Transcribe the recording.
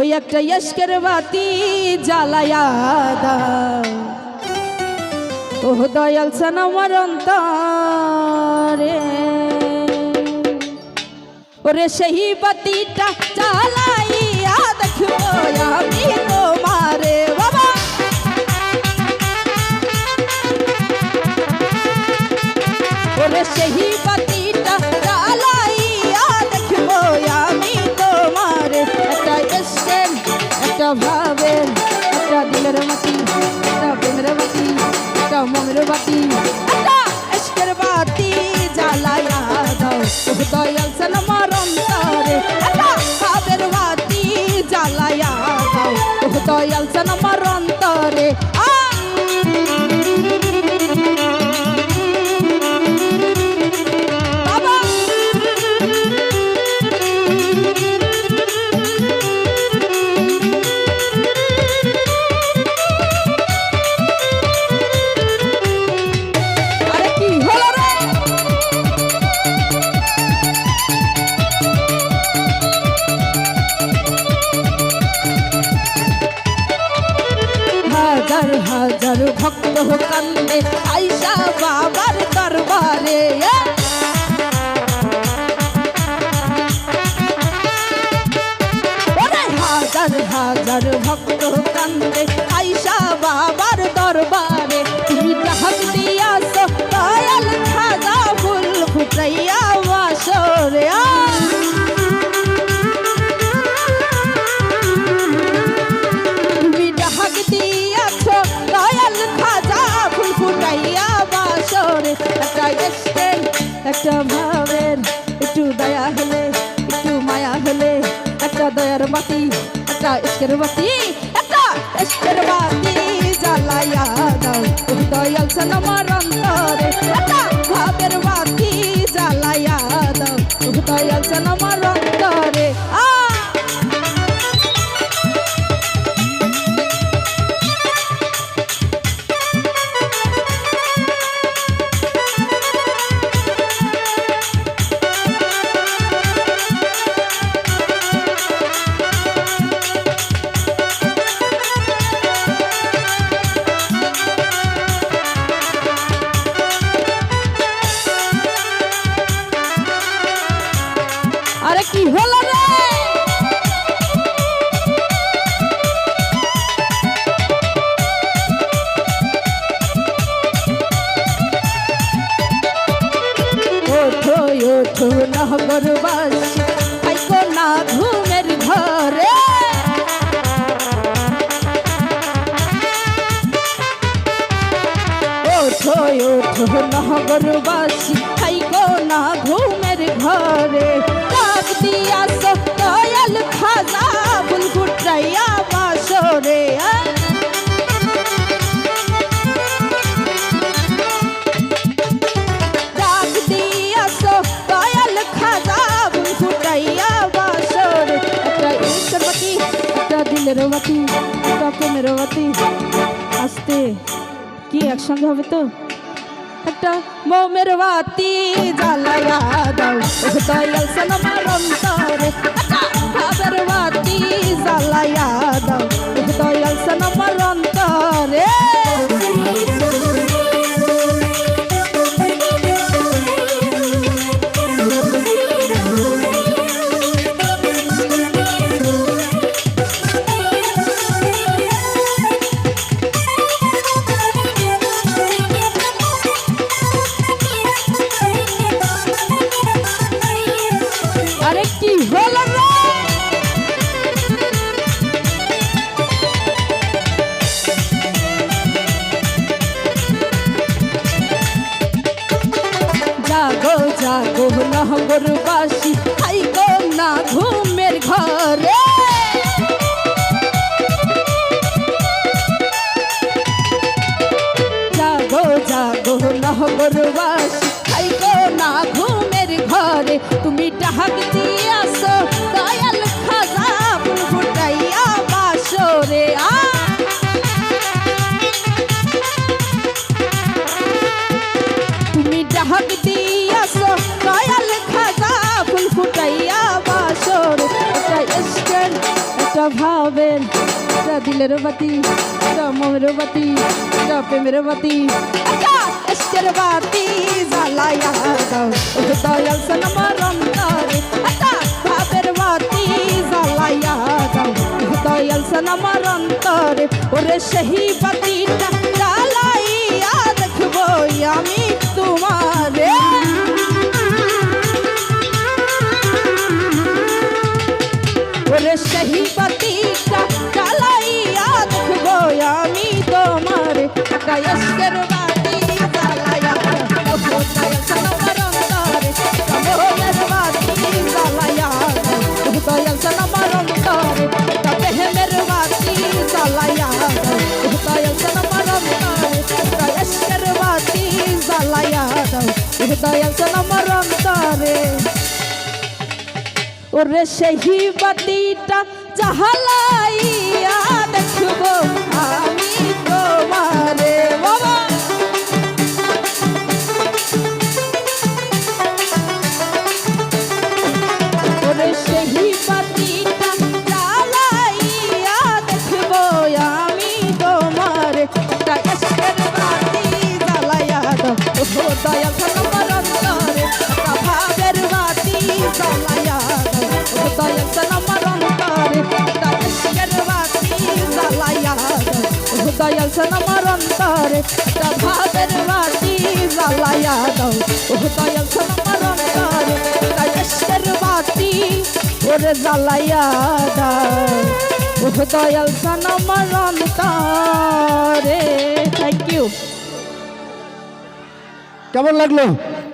ওই একটা ইশকের বাতি জ্বালায়া দাও ও দয়াল সান আমার অন্তরে ওরে সেই বাতিটা জ্বালাইয়া দেখো আমি তোমারে বাবা ওরে সেই বাতিটা জ্বালাইয়া দেখো আমি তোমারে একটা ইশকের একটা ভাবের একটা দিলের বাতি একটা প্রেমের বাতি একটা মনের বাতি একটা ইশকের বাতি জ্বালাইয়া দাও ও দয়াল সান আমার অন্তরে একটা ভাবের বাতি জ্বালাইয়া দাও ও দয়াল সান আমার অন্তরে হাজার হাজার ভক্ত কান্দে আইসা বাবার দরবারে হাজার হাজার ভক্ত কান্দে আইসা বাবার দরবারে তুমি ডাক দিয়াছ দয়াল খাজা ফুল ফুটাইয়া বাসরে একটা ভাবের একটু দয়া হলে একটু মায়া হলে একটা দয়ার বাতি একটা ইশকের বাতি একটা ইশকের বাতি জ্বালাইয়া দাও ও দয়াল সান আমার অন্তরে একটা ভাবের বাতি জ্বালাইয়া দাও ও দয়াল সান আমার অন্তরে আরে কি হলো রে ওঠো ওঠো নহবরবাসী আইকো না ঘুমের ঘরে ওঠো ওঠো নহবরবাসী আইকো না ঘুমের ঘরে ডাক দিয়াছ দয়াল খাজা ফুল ফুটাইয়া বাসরে ডাক দিয়াছ দয়াল খাজা ফুল ফুটাইয়া বাসরে একটা ইশকের বাতি একটা দিলের বাতি একটা প্রেমের বাতি আস্তে কি একসঙ্গে হবে তো একটা মোমের বাতি জ্বালাইয়া দাও ও দয়াল সান আমার অন্তরে একটা ভাবের বাতি জ্বালাইয়া দাও ও দয়াল সান আমার অন্তরে আরে কি হলো রে জাগো জাগো নহবরবাসী আইকো না ঘুমের ঘরে জাগো জাগো নহবরবাসী আইকো না ঘুমের ঘরে তুমি ডাক দিয়াছ দয়াল খাজা ফুল ফুটাইয়া বাসরে তুমি ডাক দিয়াছ দয়াল খাজা ভাবের একটা দিলের বাতি একটা মনের বাতি একটা প্রেমের বাতি একটা ইশকের বাতি জ্বালাইয়া দাও ও দয়াল সনম অন্তরে একটা ভাবের বাতি জ্বালাইয়া দাও ও দয়াল সনম অন্তরে ওরে সেই বাতিটা জ্বালাইয়া দেখবো আমি তোমারে ওরে সেই বাতিটা জ্বালাইয়া দেখবো আমি তোমারে একটা ইশকের বাতি জ্বালাইয়া ও দয়াল সনম অন্তরে মনের বাতি জ্বালাইয়া ও দয়াল সনম অন্তরে একটা প্রেমের বাতি জ্বালাইয়া ও দয়াল সনম অন্তরে একটা ইশকের বাতি জ্বালাইয়া দাও ও দয়াল সনম অন্তরে ওরে সেই বাতিটা জ্বালাইয়া দেখবো আমি তোমারে বাবা ওরে সেই বাতিটা জ্বালাইয়া দেখবো আমি তোমারে একটা ইশকের বাতি জ্বালাইয়া দাও ও দয়াল সনম অন্তরে একটা ভাবের বাতি জ্বালাইয়া দয়াল সনম অন্তরে একটা ইশকের বাতি জ্বালাইয়া দাও ও দয়াল সনম অন্তরে একটা ভাবের বাতি জ্বালাইয়া দাও ও দয়াল সনম অন্তরে একটা ইশকের বাতি ওরে জ্বালাইয়া দাও ও দয়াল সনম অন্তরে। Thank you. কেমন লাগলো?